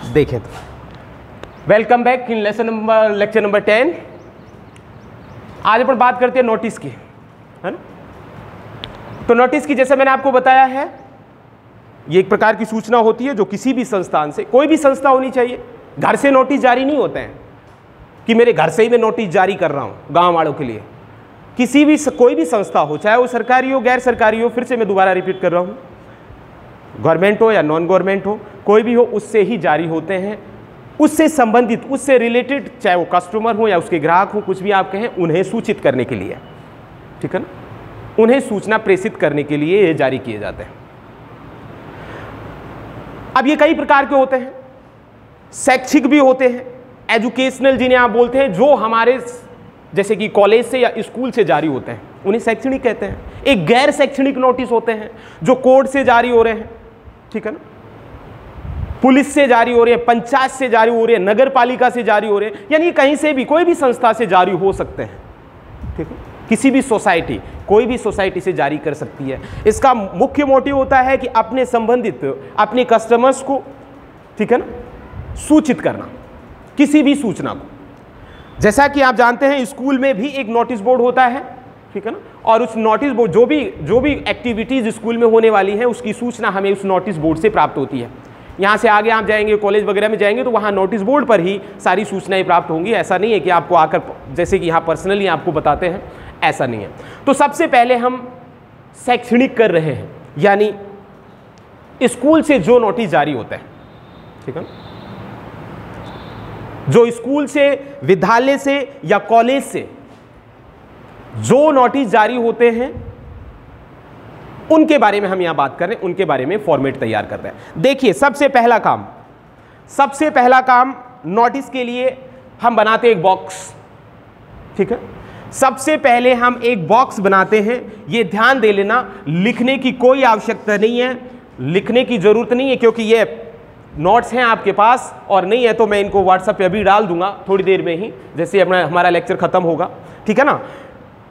देखें तो welcome back in lecture number 10। आज अपन बात करते हैं नोटिस की, है ना। तो नोटिस की जैसे मैंने आपको बताया है, ये एक प्रकार की सूचना होती है जो किसी भी संस्थान से, कोई भी संस्था होनी चाहिए, घर से नोटिस जारी नहीं होते हैं कि मेरे घर से ही मैं नोटिस जारी कर रहा हूँ गांव वालों के लिए। किसी भी कोई भी संस्था हो, चाहे वो सरकारी हो गैर सरकारी हो, फिर से मैं दोबारा रिपीट कर रहा हूँ, गवर्नमेंट हो या नॉन गवर्नमेंट हो, कोई भी हो, उससे ही जारी होते हैं। उससे संबंधित, उससे रिलेटेड, चाहे वो कस्टमर हो या उसके ग्राहक हो, कुछ भी आप कहें, उन्हें सूचित करने के लिए, ठीक है ना, उन्हें सूचना प्रेषित करने के लिए ये जारी किए जाते हैं। अब ये कई प्रकार के होते हैं, शैक्षिक भी होते हैं, एजुकेशनल जिन्हें आप बोलते हैं, जो हमारे जैसे कि कॉलेज से या स्कूल से जारी होते हैं, उन्हें शैक्षणिक कहते हैं। एक गैर शैक्षणिक नोटिस होते हैं जो कोर्ट से जारी हो रहे हैं, ठीक है ना, पुलिस से जारी हो रहे हैं, पंचायत से जारी हो रहे हैं, नगर पालिका से जारी हो रहे हैं, यानी कहीं से भी, कोई भी संस्था से जारी हो सकते हैं, ठीक है। किसी भी सोसाइटी, कोई भी सोसाइटी से जारी कर सकती है। इसका मुख्य मोटिव होता है कि अपने संबंधित, अपने कस्टमर्स को, ठीक है ना, सूचित करना किसी भी सूचना को। जैसा कि आप जानते हैं स्कूल में भी एक नोटिस बोर्ड होता है, ठीक है ना, और उस नोटिस बोर्ड जो भी एक्टिविटीज स्कूल में होने वाली हैं उसकी सूचना हमें उस नोटिस बोर्ड से प्राप्त होती है। यहाँ से आगे आप जाएंगे, कॉलेज वगैरह में जाएंगे तो वहाँ नोटिस बोर्ड पर ही सारी सूचनाएं प्राप्त होंगी। ऐसा नहीं है कि आपको आकर, जैसे कि यहाँ पर्सनली आपको बताते हैं, ऐसा नहीं है। तो सबसे पहले हम शैक्षणिक कर रहे हैं, यानी स्कूल से जो नोटिस जारी होता है, ठीक है, जो स्कूल से, विद्यालय से या कॉलेज से जो नोटिस जारी होते हैं उनके बारे में हम यहां बात कर रहे हैं, उनके बारे में फॉर्मेट तैयार कर रहे हैं। देखिए, सबसे पहला काम नोटिस के लिए हम बनाते हैं एक बॉक्स, ठीक है। सबसे पहले हम एक बॉक्स बनाते हैं। ये ध्यान दे लेना, लिखने की कोई आवश्यकता नहीं है, लिखने की जरूरत नहीं है, क्योंकि ये नोट्स हैं आपके पास, और नहीं है तो मैं इनको व्हाट्सएप पे अभी डाल दूंगा थोड़ी देर में ही, जैसे हमारा लेक्चर खत्म होगा, ठीक है ना।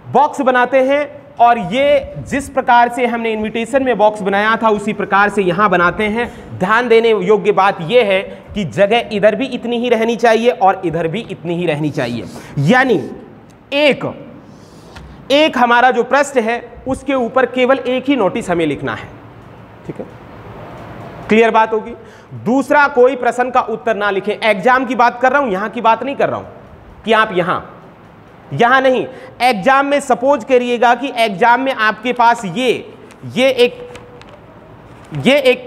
बॉक्स बनाते हैं, और ये जिस प्रकार से हमने इनविटेशन में बॉक्स बनाया था उसी प्रकार से यहां बनाते हैं। ध्यान देने योग्य बात यह है कि जगह इधर भी इतनी ही रहनी चाहिए और इधर भी इतनी ही रहनी चाहिए, यानी एक हमारा जो पृष्ठ है उसके ऊपर केवल एक ही नोटिस हमें लिखना है, ठीक है, क्लियर बात होगी। दूसरा, कोई प्रश्न का उत्तर ना लिखें। एग्जाम की बात कर रहा हूं, यहां की बात नहीं कर रहा हूं कि आप यहां नहीं, एग्जाम में सपोज करिएगा कि एग्जाम में आपके पास ये एक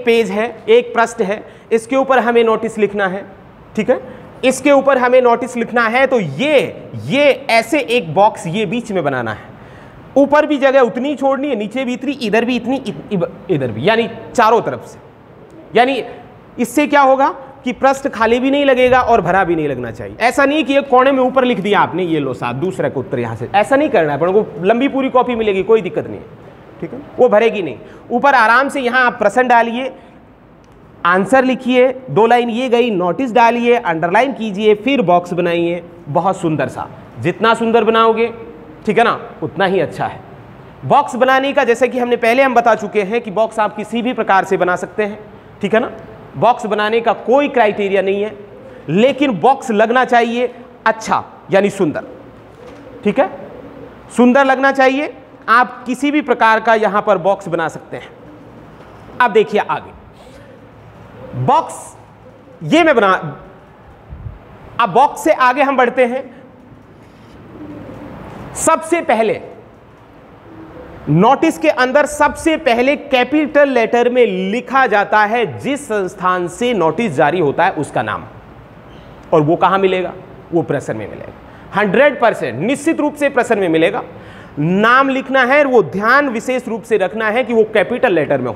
पेज है, एक पृष्ठ है, इसके ऊपर हमें नोटिस लिखना है, ठीक है, इसके ऊपर हमें नोटिस लिखना है, तो ये ऐसे एक बॉक्स ये बीच में बनाना है। ऊपर भी जगह उतनी छोड़नी है, नीचे भी इतनी, इधर भी इतनी, इधर भी, यानी चारों तरफ से। यानी इससे क्या होगा कि पृष्ठ खाली भी नहीं लगेगा और भरा भी नहीं लगना चाहिए। ऐसा नहीं कि एक कोने में ऊपर लिख दिया आपने, ये लो साहब दूसरा का उत्तर यहां से, ऐसा नहीं करना है, पर उनको लंबी पूरी कॉपी मिलेगी, कोई दिक्कत नहीं है, ठीक है, वो भरेगी नहीं। ऊपर आराम से यहां आप प्रश्न डालिए, आंसर लिखिए, 2 लाइन ये गई, नोटिस डालिए, अंडरलाइन कीजिए, फिर बॉक्स बनाइए, बहुत सुंदर सा। जितना सुंदर बनाओगे, ठीक है ना, उतना ही अच्छा है। बॉक्स बनाने का, जैसे कि हम बता चुके हैं कि बॉक्स आप किसी भी प्रकार से बना सकते हैं, ठीक है ना, बॉक्स बनाने का कोई क्राइटेरिया नहीं है, लेकिन बॉक्स लगना चाहिए अच्छा, यानी सुंदर, ठीक है, सुंदर लगना चाहिए। आप किसी भी प्रकार का यहां पर बॉक्स बना सकते हैं। अब देखिए आगे, बॉक्स ये मैं बना, अब बॉक्स से आगे हम बढ़ते हैं। सबसे पहले नोटिस के अंदर सबसे पहले कैपिटल लेटर में लिखा जाता है जिस संस्थान से नोटिस जारी होता है उसका नाम, और वो कहां मिलेगा, वो प्रश्न में मिलेगा। 100% निश्चित रूप से प्रश्न में मिलेगा। नाम लिखना है, वो ध्यान विशेष रूप से रखना है कि वो कैपिटल लेटर में हो,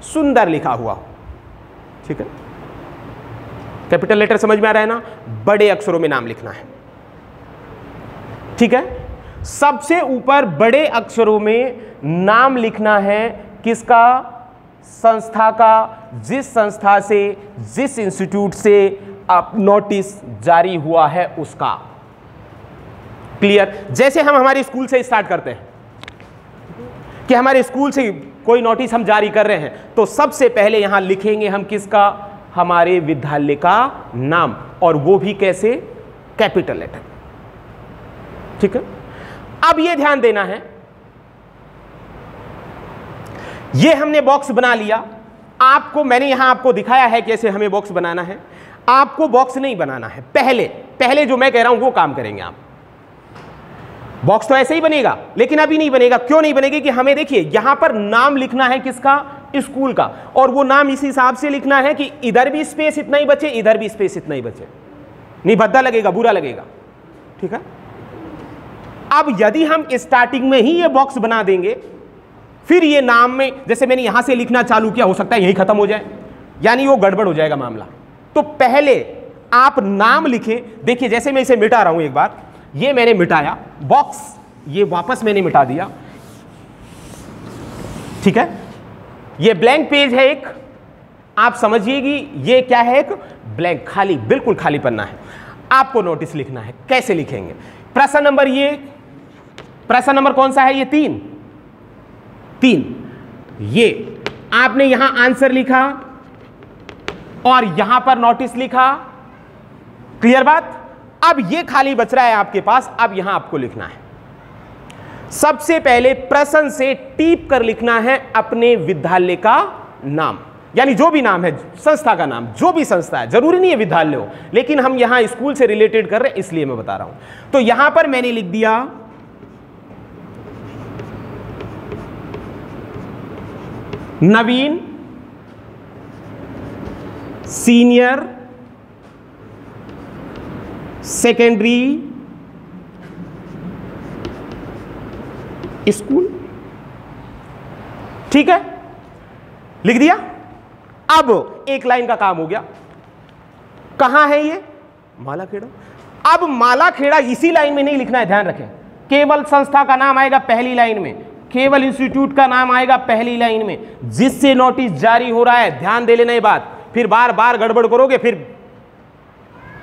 सुंदर लिखा हुआ हो, ठीक है। कैपिटल लेटर समझ में आ रहा है ना, बड़े अक्षरों में नाम लिखना है, ठीक है। सबसे ऊपर बड़े अक्षरों में नाम लिखना है किसका, संस्था का, जिस संस्था से, जिस इंस्टीट्यूट से अब नोटिस जारी हुआ है उसका। क्लियर। जैसे हम हमारे स्कूल से स्टार्ट करते हैं कि हमारे स्कूल से कोई नोटिस हम जारी कर रहे हैं तो सबसे पहले यहां लिखेंगे हम किसका, हमारे विद्यालय का नाम, और वो भी कैसे? Capital letter. ठीक है, अब ये ध्यान देना है, ये हमने बॉक्स बना लिया। आपको मैंने यहां आपको दिखाया है कैसे हमें बॉक्स बनाना है। आपको बॉक्स नहीं बनाना है, पहले जो मैं कह रहा हूं वो काम करेंगे आप। बॉक्स तो ऐसे ही बनेगा, लेकिन अभी नहीं बनेगा। क्यों नहीं बनेगा? कि हमें देखिए यहां पर नाम लिखना है किसका? स्कूल का, और वो नाम इस हिसाब से लिखना है कि इधर भी स्पेस इतना ही बचे, इधर भी स्पेस इतना ही बचे। नहीं भद्दा लगेगा, बुरा लगेगा। ठीक है, अब यदि हम स्टार्टिंग में ही ये बॉक्स बना देंगे, फिर ये नाम में जैसे मैंने यहां से लिखना चालू किया, हो सकता है यही खत्म हो जाए, यानी वो गड़बड़ हो जाएगा मामला। तो पहले आप नाम लिखें। देखिए जैसे मैं इसे मिटा रहा हूं, एक बार ये मैंने मिटाया बॉक्स, ये वापस मैंने मिटा दिया। ठीक है, ये ब्लैंक पेज है एक, आप समझिए कि ये क्या है? एक ब्लैंक, खाली, बिल्कुल खाली पन्ना है। आपको नोटिस लिखना है। कैसे लिखेंगे? प्रश्न नंबर, ये प्रश्न नंबर कौन सा है? ये 3। ये आपने यहां आंसर लिखा और यहां पर नोटिस लिखा। क्लियर बात? अब ये खाली बच रहा है आपके पास, अब यहां आपको लिखना है। सबसे पहले प्रश्न से टीप कर लिखना है अपने विद्यालय का नाम, यानी जो भी नाम है, संस्था का नाम, जो भी संस्था है, जरूरी नहीं है विद्यालय हो, लेकिन हम यहां स्कूल से रिलेटेड कर रहे हैं इसलिए मैं बता रहा हूं। तो यहां पर मैंने लिख दिया नवीन सीनियर सेकेंडरी स्कूल। ठीक है, लिख दिया। अब एक लाइन का काम हो गया। कहां है ये? मालाखेड़ा। अब मालाखेड़ा इसी लाइन में नहीं लिखना है, ध्यान रखें। केवल संस्था का नाम आएगा पहली लाइन में, केवल इंस्टीट्यूट का नाम आएगा पहली लाइन में, जिससे नोटिस जारी हो रहा है। ध्यान दे लेना ये बात, फिर बार बार गड़बड़ करोगे फिर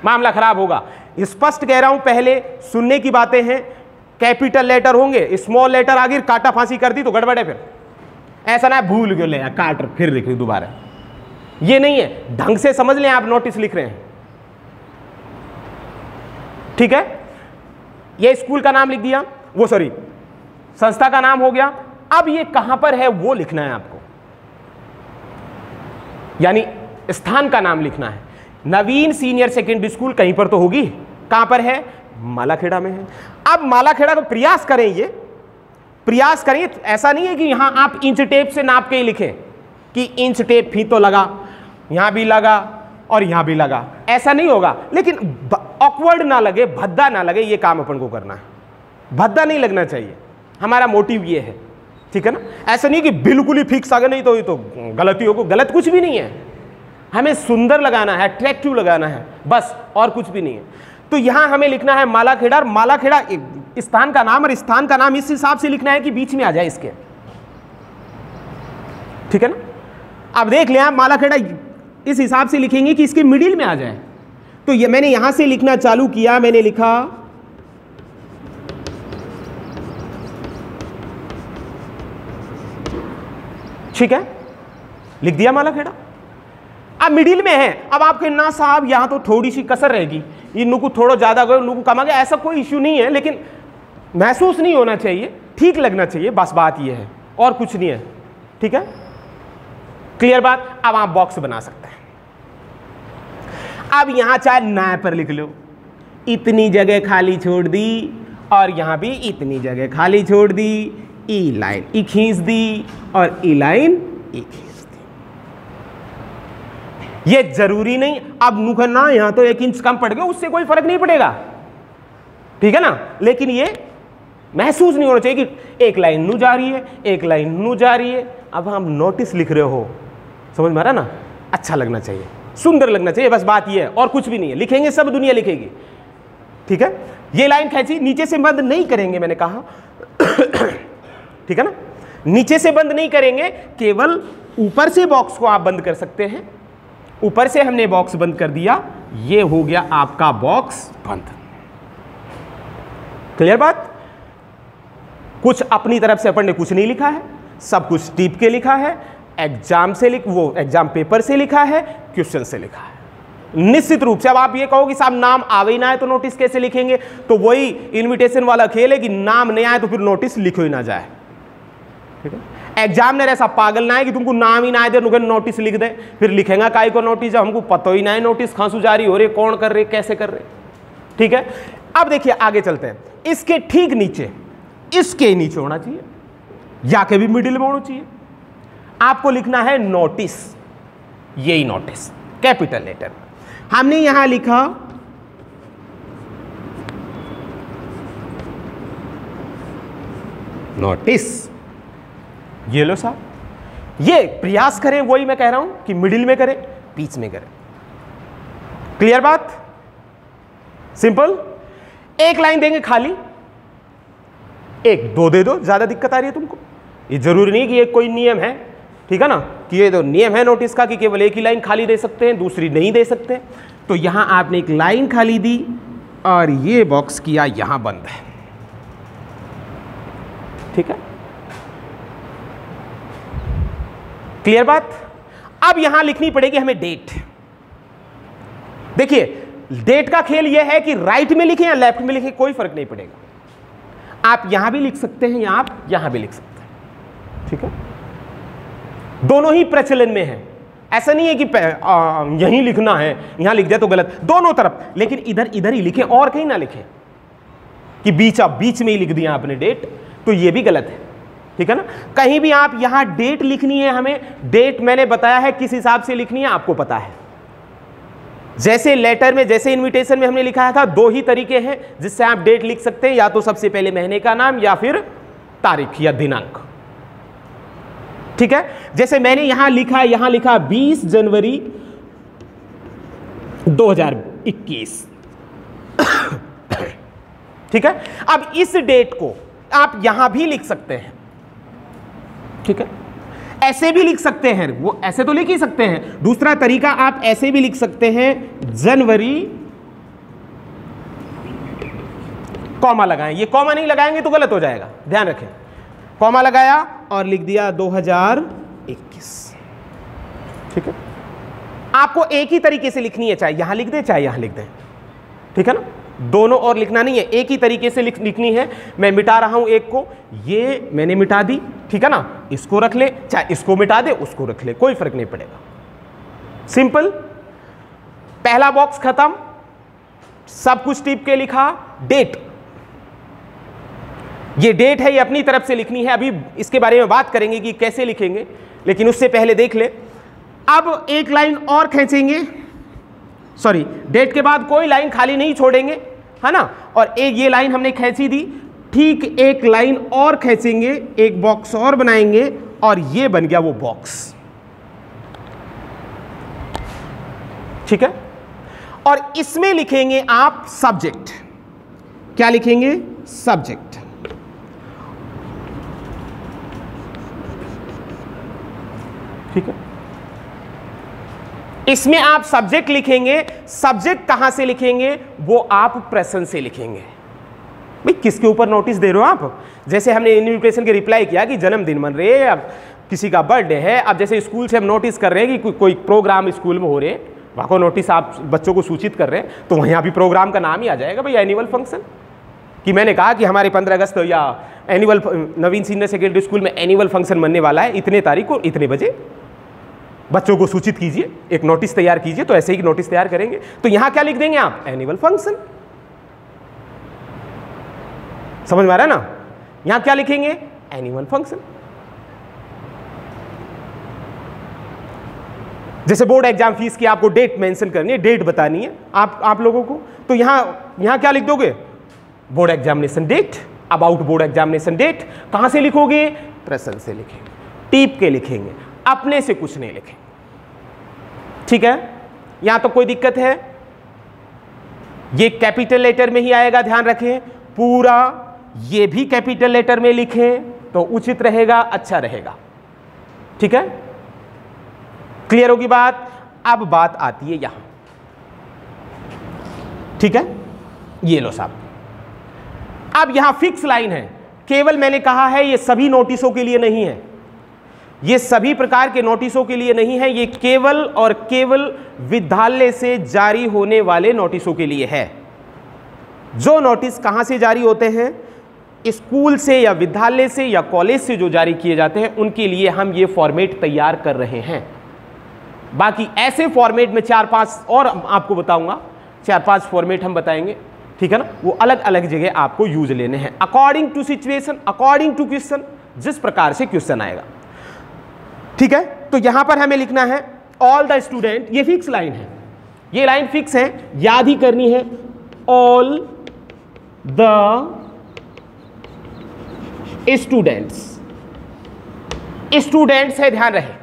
मामला खराब होगा। स्पष्ट कह रहा हूं, पहले सुनने की बातें हैं। कैपिटल लेटर होंगे, स्मॉल लेटर आगे काटा फांसी कर दी तो गड़बड़ है। फिर ऐसा ना भूल गए ले काट फिर लिख दोबारा, ये नहीं है। ढंग से समझ लें, आप नोटिस लिख रहे हैं। ठीक है, ये स्कूल का नाम लिख दिया, वो सॉरी संस्था का नाम हो गया। अब ये कहां पर है वो लिखना है आपको, यानी स्थान का नाम लिखना है। नवीन सीनियर सेकेंडरी स्कूल कहीं पर तो होगी, कहां पर है? मालाखेड़ा में है। अब मालाखेड़ा को प्रयास करें, ये प्रयास करें। ऐसा नहीं है कि यहां आप इंच टेप से नाप के ही लिखें कि इंच टेप फी तो लगा, यहां भी लगा और यहां भी लगा, ऐसा नहीं होगा। लेकिन ऑकवर्ड ना लगे, भद्दा ना लगे, ये काम अपन को करना है। भद्दा नहीं लगना चाहिए, हमारा मोटिव ये है। ठीक है ना? ऐसा नहीं कि बिल्कुल ही फिक्स आ गया, नहीं तो ये तो गलती होगी। गलत कुछ भी नहीं है, हमें सुंदर लगाना है, अट्रैक्टिव लगाना है, बस, और कुछ भी नहीं है। तो यहां हमें लिखना है मालाखेड़ा। मालाखेड़ा स्थान का नाम, और स्थान का नाम इस हिसाब से लिखना है कि बीच में आ जाए इसके। ठीक है ना? अब देख लें आप, मालाखेड़ा इस हिसाब से लिखेंगे कि इसके मिडिल में आ जाए। तो ये मैंने यहां से लिखना चालू किया, मैंने लिखा ठीक है, लिख दिया मालाखेड़ा। अब मिडिल में है। अब आपके ना साहब यहां तो थोड़ी सी कसर रहेगी, इन को थोड़ा ज्यादा गए, उनको कम आ गया, ऐसा कोई इश्यू नहीं है। लेकिन महसूस नहीं होना चाहिए, ठीक लगना चाहिए, बस बात यह है, और कुछ नहीं है। ठीक है, क्लियर बात? अब आप बॉक्स बना सकते हैं। अब यहां चाहे ना पर लिख लो, इतनी जगह खाली छोड़ दी, और यहां भी इतनी जगह खाली छोड़ दी, ई लाइन ई खींच दी, और ई लाइन ई खींच दी। ये जरूरी नहीं अब नुका ना, यहां तो 1 इंच कम पड़ गया, उससे कोई फर्क नहीं पड़ेगा। ठीक है ना? लेकिन ये महसूस नहीं होना चाहिए कि एक लाइन नू जा रही है, एक लाइन नू जा रही है। अब हम नोटिस लिख रहे हो, समझ में आ रहा ना? अच्छा लगना चाहिए, सुंदर लगना चाहिए, बस बात ये है, और कुछ भी नहीं है। लिखेंगे सब दुनिया लिखेगी। ठीक है, ये लाइन खींची, नीचे से बंद नहीं करेंगे, मैंने कहा। ठीक है ना? नीचे से बंद नहीं करेंगे, केवल ऊपर से बॉक्स को आप बंद कर सकते हैं। ऊपर से हमने बॉक्स बंद कर दिया, ये हो गया आपका बॉक्स बंद। क्लियर बात? कुछ अपनी तरफ से अपन ने कुछ नहीं लिखा है, सब कुछ टीप के लिखा है। एग्जाम से वो एग्जाम पेपर से लिखा है, क्वेश्चन से लिखा है। निश्चित रूप से अब आप ये कहो कि साहब नाम आवे ही ना आए तो नोटिस कैसे लिखेंगे, तो वही इनविटेशन वाला खेल है कि नाम नहीं आए तो फिर नोटिस लिखो ही ना जाए। ठीक है, एग्जामिनर ऐसा पागल ना है कि तुमको नाम ही ना आए तो नोटिस लिख दे, फिर लिखेगा काई को नोटिस जब हमको पता ही ना है नोटिस खांसू जारी हो रहे, कौन कर रहे, कैसे कर रहे। ठीक है, अब देखिए आगे चलते हैं। इसके ठीक नीचे, इसके नीचे होना चाहिए या के भी मिडिल में होना चाहिए, आपको लिखना है नोटिस। यही नोटिस कैपिटल लेटर में हमने यहां लिखा नोटिस। ये लो साहब, ये प्रयास करें, वही मैं कह रहा हूं कि मिडिल में करें, बीच में करें। क्लियर बात, सिंपल। एक लाइन देंगे खाली, एक दो दे दो, ज्यादा दिक्कत आ रही है तुमको। ये जरूरी नहीं कि ये कोई नियम है, ठीक है ना, कि ये तो नियम है नोटिस का कि केवल एक ही लाइन खाली दे सकते हैं, दूसरी नहीं दे सकते। तो यहां आपने एक लाइन खाली दी और ये बॉक्स किया यहां बंद है। ठीक है, क्लियर बात। अब यहां लिखनी पड़ेगी हमें डेट। देखिए डेट का खेल यह है कि राइट में लिखें या लेफ्ट में लिखें, कोई फर्क नहीं पड़ेगा। आप यहां भी लिख सकते हैं या आप यहां भी लिख सकते हैं। ठीक है, दोनों ही प्रचलन में है, ऐसा नहीं है कि यहीं लिखना है, यहां लिख दिया तो गलत, दोनों तरफ। लेकिन इधर इधर ही लिखें और कहीं ना लिखें कि बीच में ही लिख दिया आपने डेट, तो ये भी गलत है। ठीक है ना, कहीं भी आप यहां डेट लिखनी है, हमें डेट मैंने बताया है किस हिसाब से लिखनी है, आपको पता है। जैसे लेटर में, जैसे इनविटेशन में हमने लिखा था, दो ही तरीके हैं जिससे आप डेट लिख सकते हैं, या तो सबसे पहले महीने का नाम या फिर तारीख या दिनांक। ठीक है, जैसे मैंने यहां लिखा 20 जनवरी 2021। ठीक है, अब इस डेट को आप यहां भी लिख सकते हैं। ठीक है, ऐसे भी लिख सकते हैं, वो ऐसे तो लिख ही सकते हैं। दूसरा तरीका आप ऐसे भी लिख सकते हैं, जनवरी कॉमा लगाएं। ये कॉमा नहीं लगाएंगे तो गलत हो जाएगा, ध्यान रखें। कॉमा लगाया और लिख दिया 2021। ठीक है, आपको एक ही तरीके से लिखनी है, चाहे यहां लिख दें चाहे यहां लिख दें। ठीक है ना, दोनों और लिखना नहीं है, एक ही तरीके से लिखनी है। मैं मिटा रहा हूं एक को, ये मैंने मिटा दी। ठीक है ना, इसको रख ले, चाहे इसको मिटा दे उसको रख ले, कोई फर्क नहीं पड़ेगा। सिंपल, पहला बॉक्स खत्म, सब कुछ टिप के लिखा। डेट, ये डेट है, ये अपनी तरफ से लिखनी है। अभी इसके बारे में बात करेंगे कि कैसे लिखेंगे, लेकिन उससे पहले देख ले। अब एक लाइन और खींचेंगे, सॉरी, डेट के बाद कोई लाइन खाली नहीं छोड़ेंगे, है ना। और एक ये लाइन हमने खींची दी, ठीक एक लाइन और खींचेंगे, एक बॉक्स और बनाएंगे और ये बन गया वो बॉक्स। ठीक है, और इसमें लिखेंगे आप सब्जेक्ट। क्या लिखेंगे? सब्जेक्ट। ठीक है, इसमें आप सब्जेक्ट लिखेंगे। सब्जेक्ट कहां से लिखेंगे? वो आप प्रश्न से लिखेंगे। भाई किसके ऊपर नोटिस दे रहे हो आप? जैसे हमने इन्विटेशन के रिप्लाई किया कि जन्मदिन मन रहे हैं, अब किसी का बर्थडे है, अब जैसे स्कूल से हम नोटिस कर रहे हैं कि कोई प्रोग्राम स्कूल में हो रहे हैं, वहां को नोटिस आप बच्चों को सूचित कर रहे हैं, तो वहां भी प्रोग्राम का नाम ही आ जाएगा भाई, एनुअल फंक्शन। कि मैंने कहा कि हमारे 15 अगस्त या एनुअल नवीन सीनियर सेकेंडरी स्कूल में एनुअल फंक्शन बनने वाला है, इतने तारीख को इतने बजे, बच्चों को सूचित कीजिए, एक नोटिस तैयार कीजिए। तो ऐसे ही नोटिस तैयार करेंगे। तो यहां क्या लिख देंगे आप? Annual function. समझ में आ रहा है ना? यहां क्या लिखेंगे? Annual function. जैसे बोर्ड एग्जाम फीस की आपको डेट मेंशन करनी है, डेट बतानी है आप लोगों को, तो यहां क्या लिख दोगे? Board examination date, about board examination date. कहां से लिखोगे? प्रश्न से लिखेंगे, टीप के लिखेंगे, अपने से कुछ नहीं लिखेंगे। ठीक है, यहां तो कोई दिक्कत है? ये कैपिटल लेटर में ही आएगा, ध्यान रखें। पूरा ये भी कैपिटल लेटर में लिखें तो उचित रहेगा, अच्छा रहेगा। ठीक है, क्लियर होगी बात? अब बात आती है यहां। ठीक है, ये लो साहब, अब यहां फिक्स लाइन है। केवल मैंने कहा है ये सभी नोटिसों के लिए नहीं है, ये सभी प्रकार के नोटिसों के लिए नहीं है, ये केवल और केवल विद्यालय से जारी होने वाले नोटिसों के लिए है। जो नोटिस कहां से जारी होते हैं, स्कूल से या विद्यालय से या कॉलेज से जो जारी किए जाते हैं, उनके लिए हम ये फॉर्मेट तैयार कर रहे हैं। बाकी ऐसे फॉर्मेट में 4-5 और आपको बताऊंगा, 4-5 फॉर्मेट हम बताएंगे, ठीक है ना, वो अलग अलग जगह आपको यूज लेने हैं, according to situation, according to question, जिस प्रकार से क्वेश्चन आएगा, ठीक है। तो यहां पर हमें लिखना है ऑल द स्टूडेंट, ये फिक्स लाइन है, ये लाइन फिक्स है, याद ही करनी है। ऑल द स्टूडेंट्स, स्टूडेंट्स है, ध्यान रहे,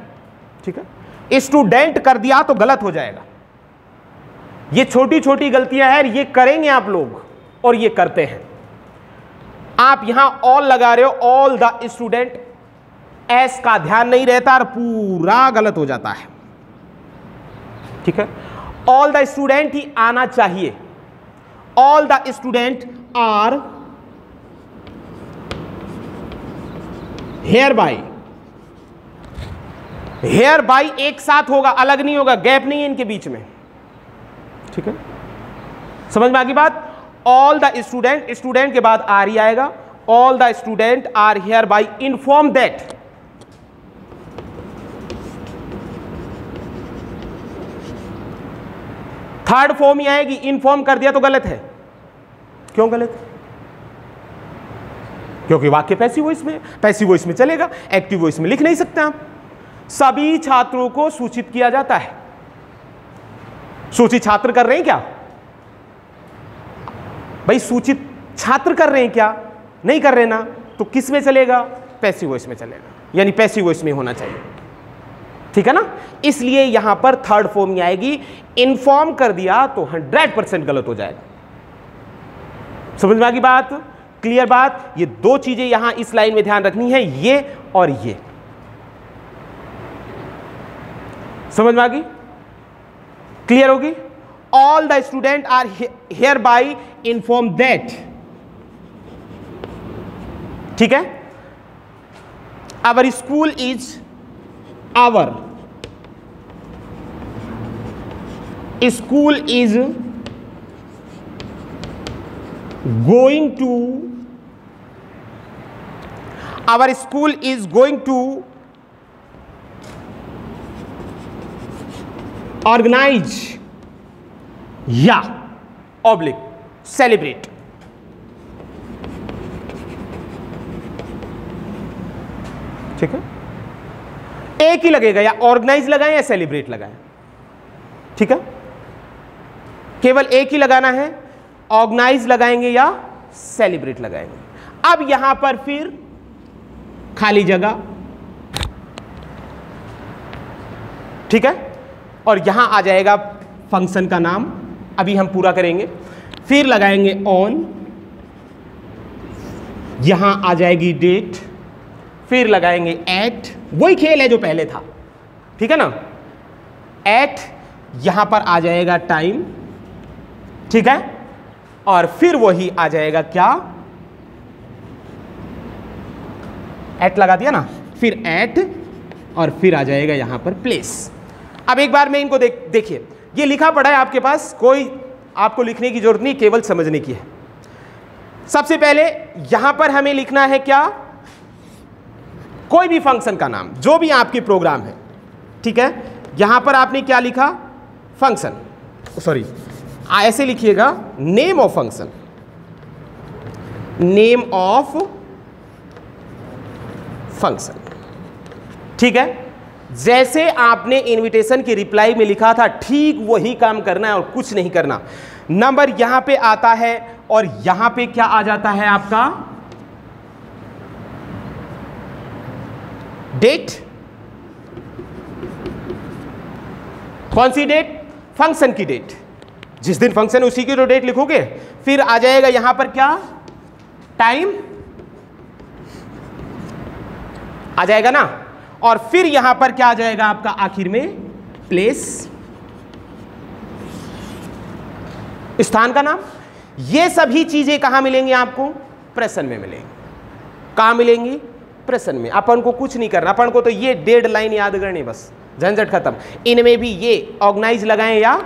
ठीक है। स्टूडेंट कर दिया तो गलत हो जाएगा। ये छोटी छोटी गलतियां हैं, ये करेंगे आप लोग और ये करते हैं। आप यहां ऑल लगा रहे हो, ऑल द स्टूडेंट, एस का ध्यान नहीं रहता और पूरा गलत हो जाता है, ठीक है। ऑल द स्टूडेंट ही आना चाहिए। All the student are hereby, hereby एक साथ होगा, अलग नहीं होगा, गैप नहीं है इनके बीच में, ठीक है। समझ में आ गई बात। ऑल द स्टूडेंट, स्टूडेंट के बाद आर ही आएगा। All the student are here by inform that, third form ही आएगी, इन्फॉर्म कर दिया तो गलत है। क्यों गलत है? क्योंकि वाक्य पैसिव वॉइस में, पैसिव वॉइस में चलेगा, एक्टिव वॉइस में लिख नहीं सकते आप। सभी छात्रों को सूचित किया जाता है। सूचित छात्र कर रहे हैं क्या भाई? सूचित छात्र कर रहे हैं क्या? नहीं कर रहे ना, तो किस में चलेगा? पैसिव वॉइस में चलेगा, यानी पैसिव वॉइस में होना चाहिए, ठीक है ना। इसलिए यहां पर थर्ड फॉर्म ही आएगी। इन्फॉर्म कर दिया तो 100% गलत हो जाएगा। समझ में आ गई बात? क्लियर बात? ये दो चीजें यहां इस लाइन में ध्यान रखनी है, ये और ये। समझ में आ गई? क्लियर होगी? All the student are here by inform that, ठीक है। Our school is, our school is going to, our school is going to organise या ऑब्लिक सेलिब्रेट, ठीक है। एक ही लगेगा, या ऑर्गेनाइज लगाएं या सेलिब्रेट लगाएं, ठीक है। केवल एक ही लगाना है, ऑर्गेनाइज लगाएंगे या सेलिब्रेट लगाएंगे। अब यहां पर फिर खाली जगह, ठीक है, और यहां आ जाएगा फंक्शन का नाम, अभी हम पूरा करेंगे। फिर लगाएंगे ऑन, यहां आ जाएगी डेट, फिर लगाएंगे एट, वही खेल है जो पहले था, ठीक है ना। एट, यहां पर आ जाएगा टाइम, ठीक है, और फिर वही आ जाएगा क्या, एट लगा दिया ना, फिर एट, और फिर आ जाएगा यहां पर प्लेस। अब एक बार में इनको देखिए, ये लिखा पड़ा है आपके पास, कोई आपको लिखने की जरूरत नहीं, केवल समझने की है। सबसे पहले यहां पर हमें लिखना है क्या, कोई भी फंक्शन का नाम, जो भी आपके प्रोग्राम है, ठीक है। यहां पर आपने क्या लिखा, फंक्शन, सॉरी ऐसे लिखिएगा, name of function, name of function, ठीक है। जैसे आपने इनविटेशन की रिप्लाई में लिखा था, ठीक वही काम करना है और कुछ नहीं करना। नंबर यहां पे आता है और यहां पे क्या आ जाता है आपका, डेट। कौन सी डेट? फंक्शन की डेट, जिस दिन फंक्शन है उसी की तो डेट लिखोगे। फिर आ जाएगा यहां पर क्या, टाइम आ जाएगा ना, और फिर यहां पर क्या आ जाएगा आपका आखिर में, प्लेस, स्थान का नाम। ये सभी चीजें कहां मिलेंगी आपको, प्रश्न में मिलेंगी। कहां मिलेंगी, प्रश्न में। अपन को कुछ नहीं करना, अपन को तो ये 1.5 लाइन याद करनी बस, झंझट खत्म। इनमें भी ये ऑर्गेनाइज लगाएं या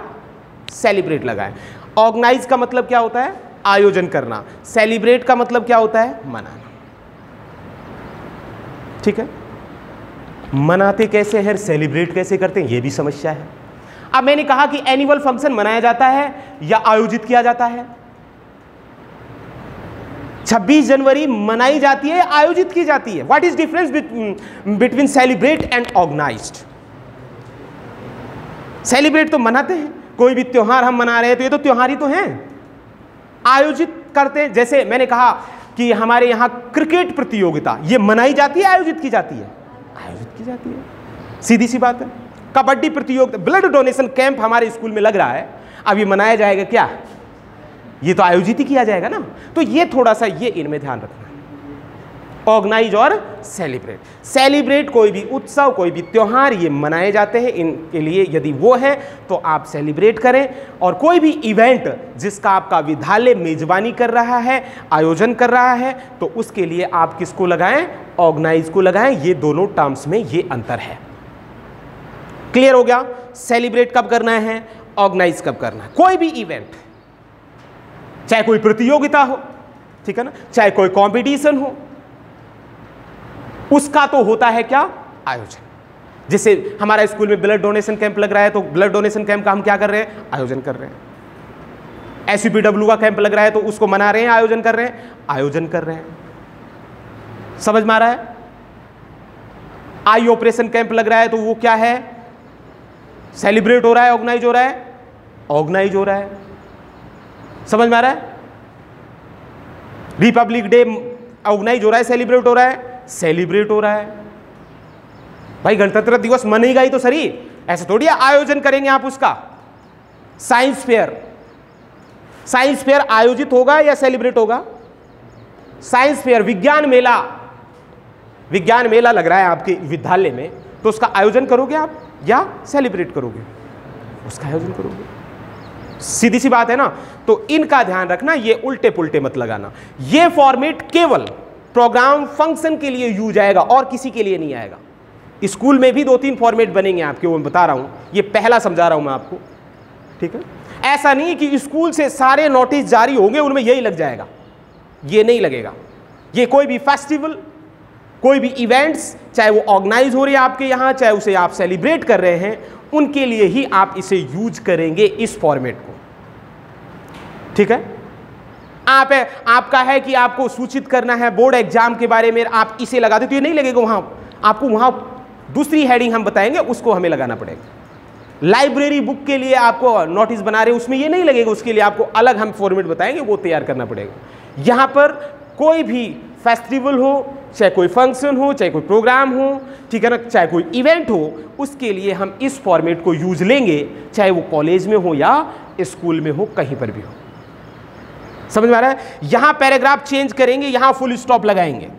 सेलिब्रेट लगाएं। ऑर्गेनाइज का मतलब क्या होता है? आयोजन करना। सेलिब्रेट का मतलब क्या होता है? मनाना। ठीक है, मनाते कैसे हैं, सेलिब्रेट कैसे करते हैं, ये भी समस्या है। अब मैंने कहा कि एनुअल फंक्शन मनाया जाता है या आयोजित किया जाता है। 26 जनवरी मनाई जाती है, आयोजित की जाती है। What is difference between celebrate and organised? Celebrate तो मनाते हैं, कोई भी त्योहार हम मना रहे हैं तो ये तो त्योहार ही तो हैं। आयोजित करते हैं, जैसे मैंने कहा कि हमारे यहां क्रिकेट प्रतियोगिता, ये मनाई जाती है, आयोजित की जाती है? आयोजित की जाती है, सीधी सी बात है। कबड्डी प्रतियोगिता, ब्लड डोनेशन कैंप हमारे स्कूल में लग रहा है, अब ये मनाया जाएगा क्या? ये तो आयोजित ही किया जाएगा ना। तो ये थोड़ा सा ये इनमें ध्यान रखना है, ऑर्गेनाइज और सेलिब्रेट। सेलिब्रेट कोई भी उत्सव, कोई भी त्योहार ये मनाए जाते हैं, इनके लिए यदि वो है तो आप सेलिब्रेट करें। और कोई भी इवेंट जिसका आपका विद्यालय मेजबानी कर रहा है, आयोजन कर रहा है, तो उसके लिए आप किसको लगाएं? ऑर्गेनाइज को लगाएं। ये दोनों टर्म्स में ये अंतर है। क्लियर हो गया? सेलिब्रेट कब करना है, ऑर्गेनाइज कब करना है। कोई भी इवेंट, चाहे कोई प्रतियोगिता हो, ठीक है ना, चाहे कोई कंपटीशन हो, उसका तो होता है क्या? आयोजन। जैसे हमारा स्कूल में ब्लड डोनेशन कैंप लग रहा है, तो ब्लड डोनेशन कैंप का हम क्या कर रहे हैं? आयोजन कर रहे हैं। SUPW का कैंप लग रहा है तो उसको मना रहे हैं, आयोजन कर रहे हैं? आयोजन कर रहे हैं। समझ में आ रहा है? आई ऑपरेशन कैंप लग रहा है तो वो क्या है? सेलिब्रेट हो रहा है, ऑर्गेनाइज हो रहा है? ऑर्गेनाइज हो रहा है। समझ में आ रहा है? रिपब्लिक डे ऑर्गेनाइज हो रहा है, सेलिब्रेट हो रहा है? सेलिब्रेट हो रहा है। भाई गणतंत्र दिवस मनेगा ही तो सही, ऐसे थोड़ी आयोजन करेंगे आप उसका। साइंस फेयर, साइंस फेयर आयोजित होगा या सेलिब्रेट होगा? साइंस फेयर, विज्ञान मेला, विज्ञान मेला लग रहा है आपके विद्यालय में, तो उसका आयोजन करोगे आप या सेलिब्रेट करोगे? उसका आयोजन करोगे। सीधी सी बात है ना। तो इनका ध्यान रखना, ये उल्टे पुल्टे मत लगाना। ये फॉर्मेट केवल प्रोग्राम फंक्शन के लिए यूज आएगा और किसी के लिए नहीं आएगा। स्कूल में भी 2-3 फॉर्मेट बनेंगे आपके, वो मैं बता रहा हूं, ये पहला समझा रहा हूं मैं आपको, ठीक है। ऐसा नहीं कि स्कूल से सारे नोटिस जारी होंगे उनमें यही लग जाएगा, ये नहीं लगेगा। ये कोई भी फेस्टिवल, कोई भी इवेंट्स, चाहे वो ऑर्गेनाइज हो रही है आपके यहाँ, चाहे उसे आप सेलिब्रेट कर रहे हैं, उनके लिए ही आप इसे यूज करेंगे, इस फॉर्मेट को, ठीक है। आपका है कि आपको सूचित करना है बोर्ड एग्जाम के बारे में, आप इसे लगा दे तो ये नहीं लगेगा वहां, आपको वहां दूसरी हेडिंग हम बताएंगे, उसको हमें लगाना पड़ेगा। लाइब्रेरी बुक के लिए आपको नोटिस बना रहे, उसमें ये नहीं लगेगा, उसके लिए आपको अलग हम फॉर्मेट बताएंगे, वो तैयार करना पड़ेगा। यहां पर कोई भी फेस्टिवल हो, चाहे कोई फंक्शन हो, चाहे कोई प्रोग्राम हो, ठीक है ना, चाहे कोई इवेंट हो, उसके लिए हम इस फॉर्मेट को यूज लेंगे, चाहे वो कॉलेज में हो या स्कूल में हो, कहीं पर भी हो। समझ में आ रहा है? यहां पैराग्राफ चेंज करेंगे, यहां फुल स्टॉप लगाएंगे।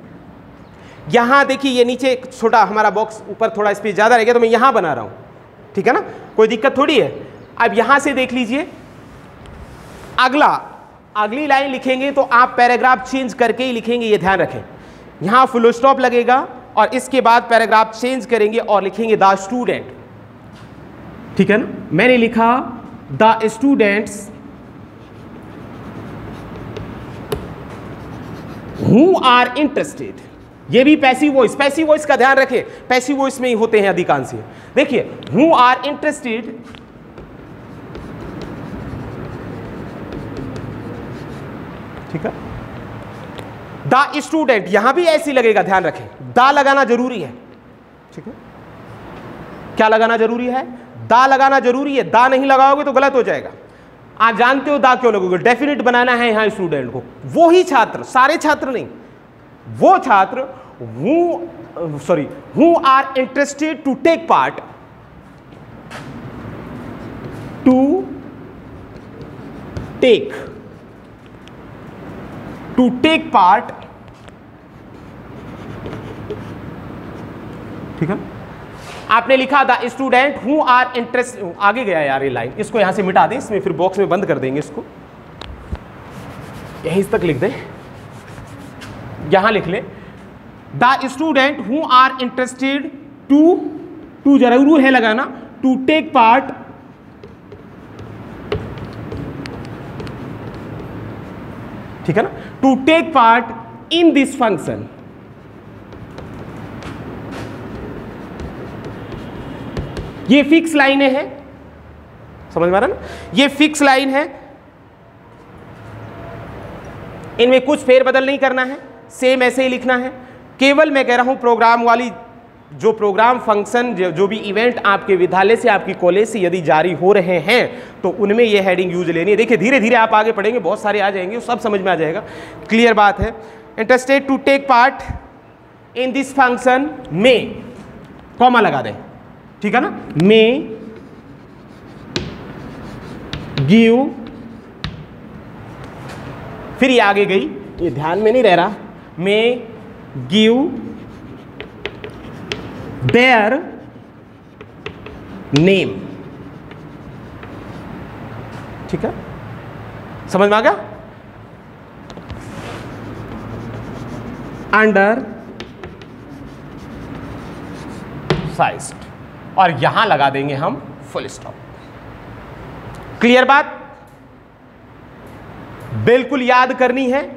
यहां देखिए, ये नीचे एक छोटा हमारा बॉक्स, ऊपर थोड़ा स्पेस ज्यादा रहेगा तो मैं यहां बना रहा हूं, ठीक है ना, कोई दिक्कत थोड़ी है। अब यहां से देख लीजिए, अगली लाइन लिखेंगे तो आप पैराग्राफ चेंज करके ही लिखेंगे, ये ध्यान रखें। यहां फुल स्टॉप लगेगा और इसके बाद पैराग्राफ चेंज करेंगे और लिखेंगे द स्टूडेंट, ठीक है ना। मैंने लिखा the students who are interested, ये भी पैसिव वॉइस, पैसिव वॉइस का ध्यान रखें, पैसिव वॉइस में ही होते हैं अधिकांश। देखिए who are interested, ठीक है। द स्टूडेंट, यहां भी ऐसी लगेगा, ध्यान रखें, द लगाना जरूरी है, ठीक है। क्या लगाना जरूरी है? द लगाना जरूरी है, द नहीं लगाओगे तो गलत हो जाएगा। आप जानते हो दा क्यों लगोगे? डेफिनेट बनाना है यहां स्टूडेंट को, वो ही छात्र, सारे छात्र नहीं, वो छात्र who are interested to take part, to take part, ठीक है। आपने लिखा the student who are interested, आगे गया यार ये लाइन, इसको यहां से मिटा दें, इसमें फिर बॉक्स में बंद कर देंगे, इसको यहीं तक लिख दें, यहां लिख ले the student who are interested to जरूर है लगाना, टू टेक पार्ट ठीक है ना, to take part in this function. ये फिक्स लाइनें हैं, समझ में आ रहा ना, ये फिक्स लाइन है, इनमें कुछ फेरबदल नहीं करना है, सेम ऐसे ही लिखना है। केवल मैं कह रहा हूं प्रोग्राम वाली जो प्रोग्राम फंक्शन जो भी इवेंट आपके विद्यालय से आपकी कॉलेज से यदि जारी हो रहे हैं तो उनमें ये हेडिंग यूज लेनी है। देखिए धीरे धीरे आप आगे पढ़ेंगे, बहुत सारे आ जाएंगे, सब समझ में आ जाएगा, क्लियर बात है। Interested to take part in this function में कॉमा लगा दें, ठीक है ना, में गिव, फिर ये आगे गई, ये ध्यान में नहीं रह रहा, में गिव देयर नेम, ठीक है, समझ में आ गया, अंडर साइज्ड, और यहां लगा देंगे हम फुल स्टॉप। क्लियर बात, बिल्कुल याद करनी है,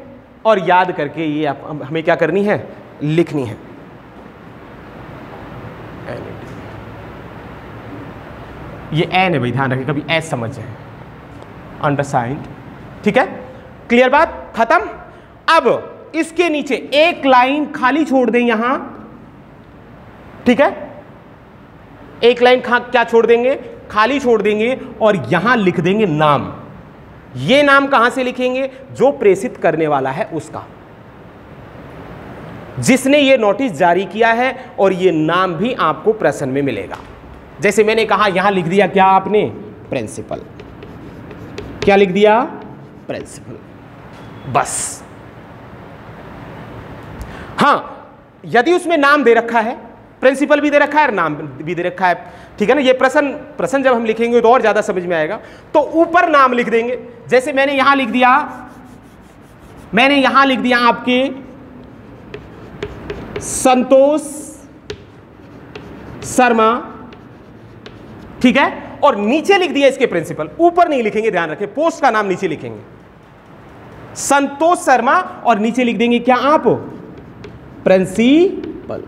और याद करके ये हमें क्या करनी है, लिखनी है। ये एन है भाई, ध्यान रखें, कभी एस समझ जाए, अंडरसाइंड, ठीक है, क्लियर बात, खत्म। अब इसके नीचे एक लाइन खाली छोड़ दें यहां, ठीक है, एक लाइन क्या छोड़ देंगे, खाली छोड़ देंगे, और यहां लिख देंगे नाम। ये नाम कहां से लिखेंगे, जो प्रेषित करने वाला है उसका, जिसने ये नोटिस जारी किया है, और ये नाम भी आपको प्रश्न में मिलेगा। जैसे मैंने कहा यहां लिख दिया क्या आपने, प्रिंसिपल, क्या लिख दिया, प्रिंसिपल, बस। हां, यदि उसमें नाम दे रखा है, प्रिंसिपल भी दे रखा है और नाम भी दे रखा है, ठीक है ना, ये प्रश्न जब हम लिखेंगे तो और ज्यादा समझ में आएगा, तो ऊपर नाम लिख देंगे। जैसे मैंने यहां लिख दिया, आपके संतोष शर्मा, ठीक है, और नीचे लिख दिया इसके प्रिंसिपल, ऊपर नहीं लिखेंगे, ध्यान रखें, पोस्ट का नाम नीचे लिखेंगे, संतोष शर्मा, और नीचे लिख देंगे क्या आप, प्रिंसिपल,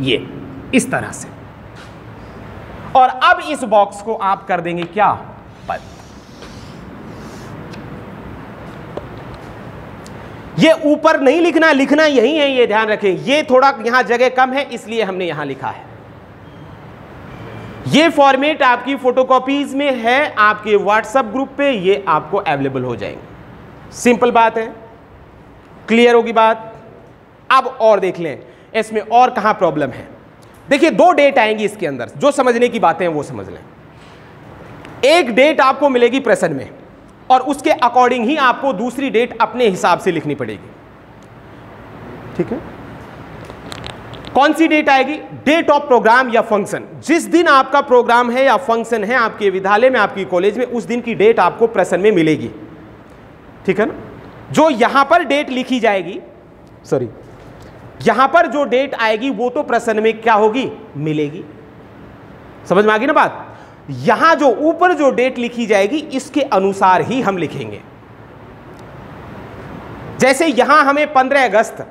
ये इस तरह से। और अब इस बॉक्स को आप कर देंगे क्या, बंद। ये ऊपर नहीं लिखना, लिखना यही है, ये ध्यान रखें, ये थोड़ा यहां जगह कम है इसलिए हमने यहां लिखा है। ये फॉर्मेट आपकी फोटोकॉपीज में है, आपके व्हाट्सएप ग्रुप पे ये आपको अवेलेबल हो जाएंगे। सिंपल बात है, क्लियर होगी बात। अब और देख लें इसमें और कहां प्रॉब्लम है। देखिए 2 डेट आएंगी इसके अंदर, जो समझने की बातें हैं वो समझ लें। एक डेट आपको मिलेगी प्रश्न में, और उसके अकॉर्डिंग ही आपको दूसरी डेट अपने हिसाब से लिखनी पड़ेगी, ठीक है। कौन सी डेट आएगी, डेट ऑफ प्रोग्राम या फंक्शन। जिस दिन आपका प्रोग्राम है या फंक्शन है आपके विद्यालय में, आपकी कॉलेज में, उस दिन की डेट आपको प्रश्न में मिलेगी, ठीक है ना। जो यहां पर डेट लिखी जाएगी, सॉरी, यहां पर जो डेट आएगी वो तो प्रश्न में क्या होगी, मिलेगी। समझ में आ गई ना बात। यहां जो ऊपर जो डेट लिखी जाएगी इसके अनुसार ही हम लिखेंगे। जैसे यहां हमें 15 अगस्त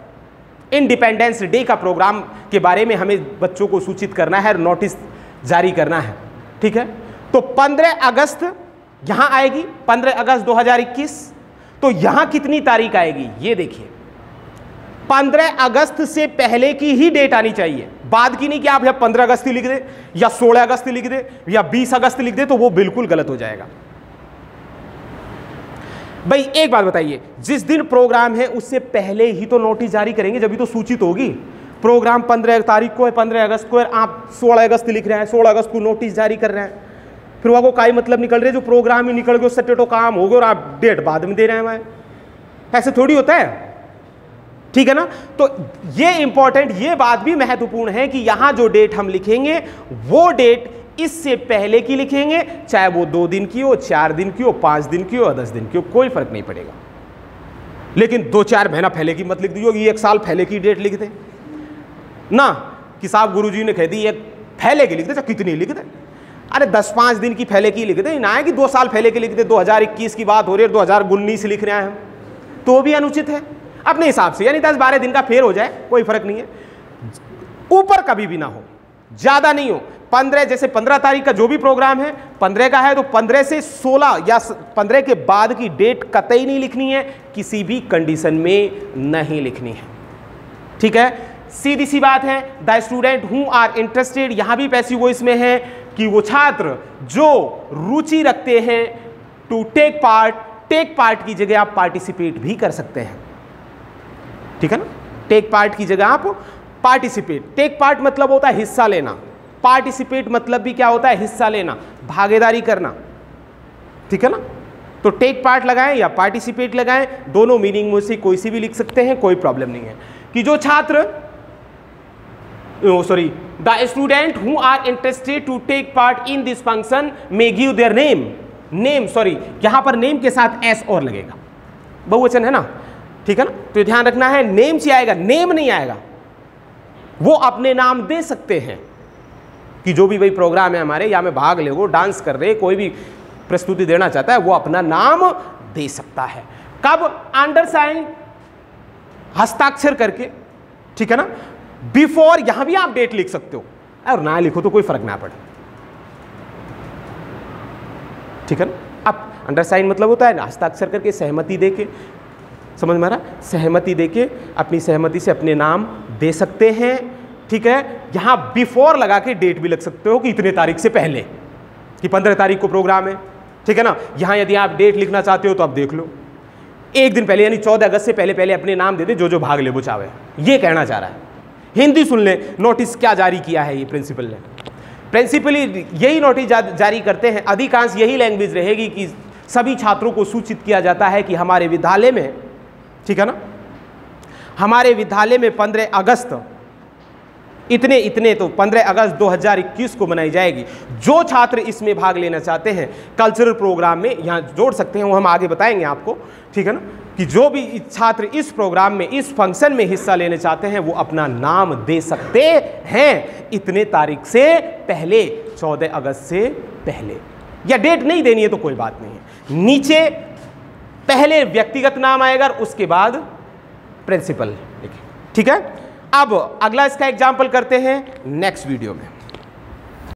इंडिपेंडेंस डे का प्रोग्राम के बारे में हमें बच्चों को सूचित करना है, नोटिस जारी करना है, ठीक है। तो 15 अगस्त यहां आएगी, 15 अगस्त 2021। तो यहां कितनी तारीख आएगी, ये देखिए, 15 अगस्त से पहले की ही डेट आनी चाहिए, बाद की नहीं कि आप या 15 अगस्त लिख दे या 16 अगस्त लिख दे या 20 अगस्त लिख दे, तो वो बिल्कुल गलत हो जाएगा। भाई एक बात बताइए, जिस दिन प्रोग्राम है उससे पहले ही तो नोटिस जारी करेंगे, जब भी तो सूचित होगी। प्रोग्राम 15 तारीख को है, 15 अगस्त को है, आप 16 अगस्त लिख रहे हैं, 16 अगस्त को नोटिस जारी कर रहे हैं, फिर वहाँ को काई मतलब निकल रहे, जो प्रोग्राम ही निकल गए उससे टेटो काम हो गया और आप डेट बाद में दे रहे हैं। ऐसे थोड़ी होता है, ठीक है ना। तो ये इंपॉर्टेंट, ये बात भी महत्वपूर्ण है कि यहां जो डेट हम लिखेंगे वो डेट इससे पहले की लिखेंगे, चाहे वो 2 दिन की हो, 4 दिन की हो, 5 दिन की हो, 10 दिन की हो, कोई फर्क नहीं पड़ेगा। लेकिन 2-4 महीना पहले की मत लिख दीजिए, 1 साल पहले की डेट लिख दें, ना कि साहब गुरुजी ने कह दी एक फैले की लिख दे, कितनी लिख दे, अरे 10-5 दिन की फैले की लिख दे, ना है कि 2 साल फैले की लिख दे, 2021 की बात हो रही है, 2019 लिख रहे हैं हम, तो भी अनुचित है अपने हिसाब से, यानी 10-12 दिन का फेर हो जाए कोई फर्क नहीं है, ऊपर कभी भी ना हो, ज्यादा नहीं हो। 15 जैसे 15 तारीख का जो भी प्रोग्राम है 15 का है तो 15 से 16 या 15 के बाद की डेट कतई नहीं लिखनी है, किसी भी कंडीशन में नहीं लिखनी है, ठीक है। सीधी सी बात है, the student who are interested, यहां भी पैसिव वॉइस में है कि वो छात्र जो रुचि रखते हैं, टू टेक पार्ट की जगह आप पार्टिसिपेट भी कर सकते हैं, ठीक है ना। टेक पार्ट की जगह आप पार्टिसिपेट, टेक पार्ट मतलब होता है हिस्सा लेना, पार्टिसिपेट मतलब भी क्या होता है, हिस्सा लेना, भागीदारी करना, ठीक है ना। तो टेक पार्ट लगाएं या पार्टिसिपेट लगाएं, दोनों मीनिंग में से कोई सी भी लिख सकते हैं, कोई प्रॉब्लम नहीं है। कि जो छात्र the student who are interested to take part in this function may give their name, यहां पर नेम के साथ एस और लगेगा, बहुवचन है ना, ठीक है ना। तो ध्यान रखना है, नेम से आएगा, नेम नहीं आएगा, वो अपने नाम दे सकते हैं कि जो भी भाई प्रोग्राम है हमारे, या में भाग ले, वो डांस कर रहे, कोई भी प्रस्तुति देना चाहता है, वो अपना नाम दे सकता है। कब, अंडरसाइन, हस्ताक्षर करके, ठीक है ना। बिफोर, यहां भी आप डेट लिख सकते हो, और ना लिखो तो कोई फर्क ना पड़े, ठीक है ना। अब अंडरसाइन मतलब होता है हस्ताक्षर करके, सहमति देके, समझ में आ रहा, सहमति देके अपनी सहमति से अपने नाम दे सकते हैं, ठीक है। यहां बिफोर लगा के डेट भी लग सकते हो कि इतने तारीख से पहले, कि 15 तारीख को प्रोग्राम है, ठीक है ना। यहां यदि आप डेट लिखना चाहते हो तो आप देख लो, एक दिन पहले यानी 14 अगस्त से पहले अपने नाम दे दे, जो भाग ले वो चाहे, ये कहना चाह रहा है। हिंदी सुन ले, नोटिस क्या जारी किया है ये प्रिंसिपल ने, प्रिंसिपली यही नोटिस जारी करते हैं, अधिकांश यही लैंग्वेज रहेगी कि सभी छात्रों को सूचित किया जाता है कि हमारे विद्यालय में, ठीक है ना, हमारे विद्यालय में 15 अगस्त इतने तो 15 अगस्त 2021 को मनाई जाएगी। जो छात्र इसमें भाग लेना चाहते हैं कल्चरल प्रोग्राम में, यहाँ जोड़ सकते हैं, वो हम आगे बताएंगे आपको, ठीक है ना, कि जो भी छात्र इस प्रोग्राम में, इस फंक्शन में हिस्सा लेने चाहते हैं वो अपना नाम दे सकते हैं इतने तारीख से पहले, 14 अगस्त से पहले, या डेट नहीं देनी है तो कोई बात नहीं है। नीचे पहले व्यक्तिगत नाम आएगा, उसके बाद प्रिंसिपल, ठीक है। अब अगला इसका एग्जाम्पल करते हैं नेक्स्ट वीडियो में।